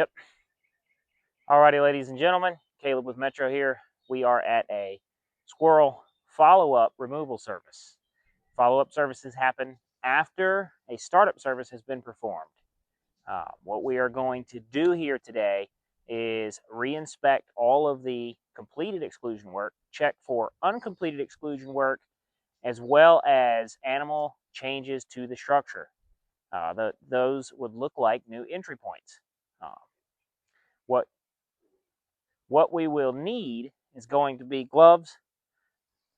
Yep. Alrighty, ladies and gentlemen, Caleb with Metro here. We are at a squirrel follow-up removal service. Follow-up services happen after a startup service has been performed. What we are going to do here today is re-inspect all of the completed exclusion work, check for uncompleted exclusion work, as well as animal changes to the structure. Those would look like new entry points. Uh, what What we will need is going to be gloves.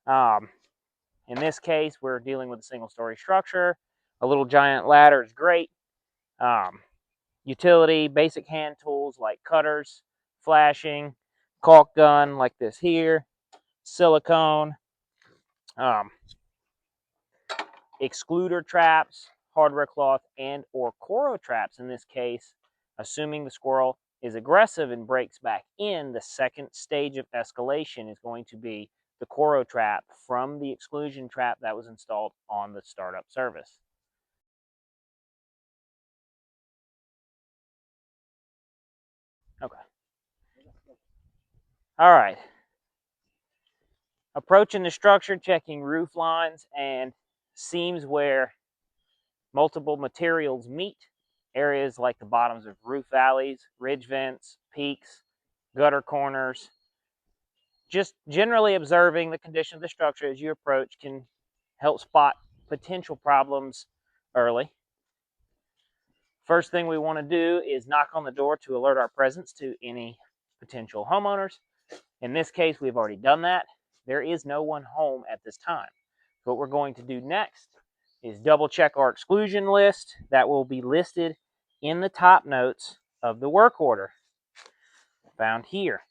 In this case, we're dealing with a single-story structure. A little giant ladder is great. Utility, basic hand tools like cutters, flashing, caulk gun like this here, silicone, excluder traps, hardware cloth, and or Coro traps in this case, assuming the squirrel is aggressive and breaks back in. The second stage of escalation is going to be the Coro trap from the exclusion trap that was installed on the startup service. Okay. All right. Approaching the structure, checking roof lines and seams where multiple materials meet. Areas like the bottoms of roof valleys, ridge vents, peaks, gutter corners. Just generally observing the condition of the structure as you approach can help spot potential problems early. First thing we want to do is knock on the door to alert our presence to any potential homeowners. In this case, we've already done that. There is no one home at this time. What we're going to do next is double check our exclusion list that will be listed in the top notes of the work order. Found here.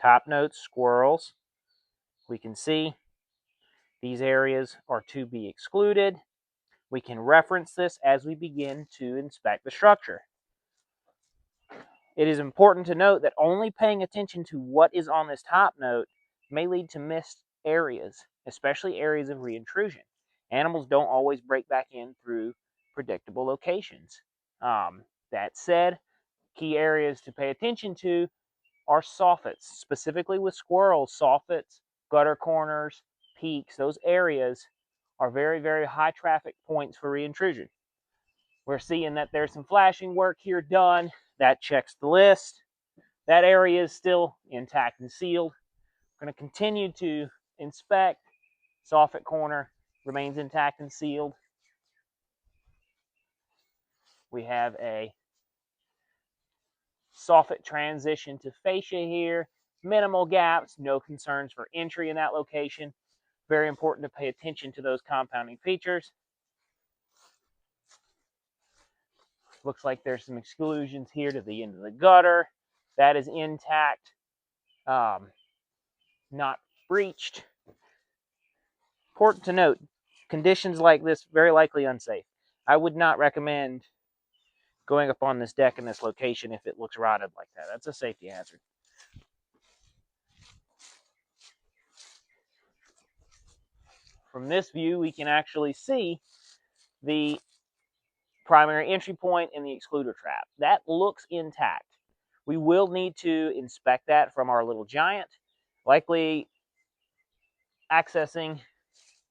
Top notes, squirrels. We can see these areas are to be excluded. We can reference this as we begin to inspect the structure. It is important to note that only paying attention to what is on this top note may lead to missed areas, especially areas of reintrusion. Animals don't always break back in through predictable locations. That said, key areas to pay attention to are soffits, specifically with squirrels. Soffits, gutter corners, peaks, those areas are very, very high traffic points for reintrusion. We're seeing that there's some flashing work here done. That checks the list. That area is still intact and sealed. We're going to continue to inspect. Soffit corner remains intact and sealed. We have a soffit transition to fascia here. Minimal gaps, no concerns for entry in that location. Very important to pay attention to those compounding features. Looks like there's some exclusions here to the end of the gutter. That is intact, not breached. Important to note, conditions like this very likely unsafe. I would not recommend going up on this deck in this location if it looks rotted like that. That's a safety hazard. From this view, we can actually see the primary entry point and the excluder trap. That looks intact. We will need to inspect that from our little giant, likely accessing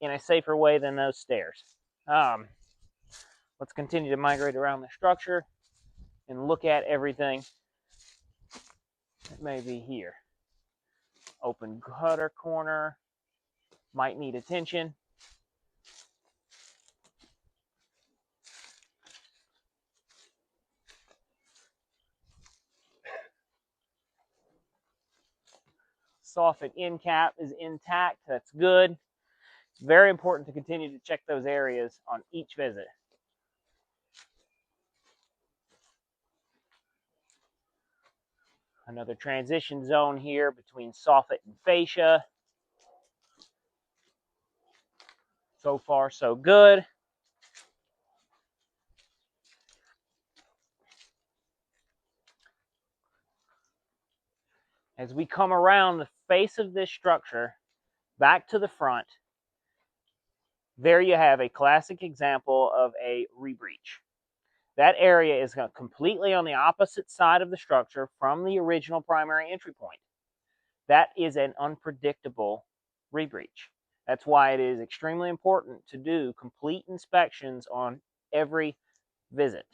in a safer way than those stairs. Let's continue to migrate around the structure and look at everything that may be here. Open gutter corner, might need attention. Soffit end cap is intact. That's good. It's very important to continue to check those areas on each visit. Another transition zone here between soffit and fascia. So far, so good. As we come around the face of this structure, back to the front, there you have a classic example of a rebreach. That area is completely on the opposite side of the structure from the original primary entry point. That is an unpredictable rebreach. That's why it is extremely important to do complete inspections on every visit.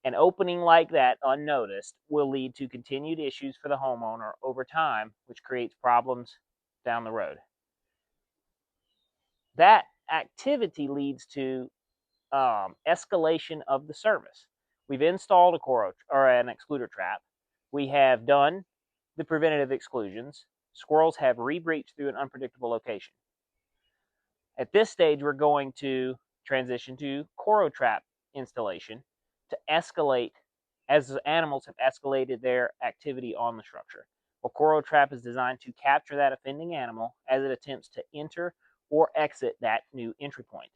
An opening like that unnoticed will lead to continued issues for the homeowner over time, which creates problems down the road. That activity leads to escalation of the service. We've installed an excluder trap. We have done the preventative exclusions. Squirrels have rebreached through an unpredictable location. At this stage, we're going to transition to Coro trap installation to escalate as the animals have escalated their activity on the structure. Well, Coro trap is designed to capture that offending animal as it attempts to enter or exit that new entry point.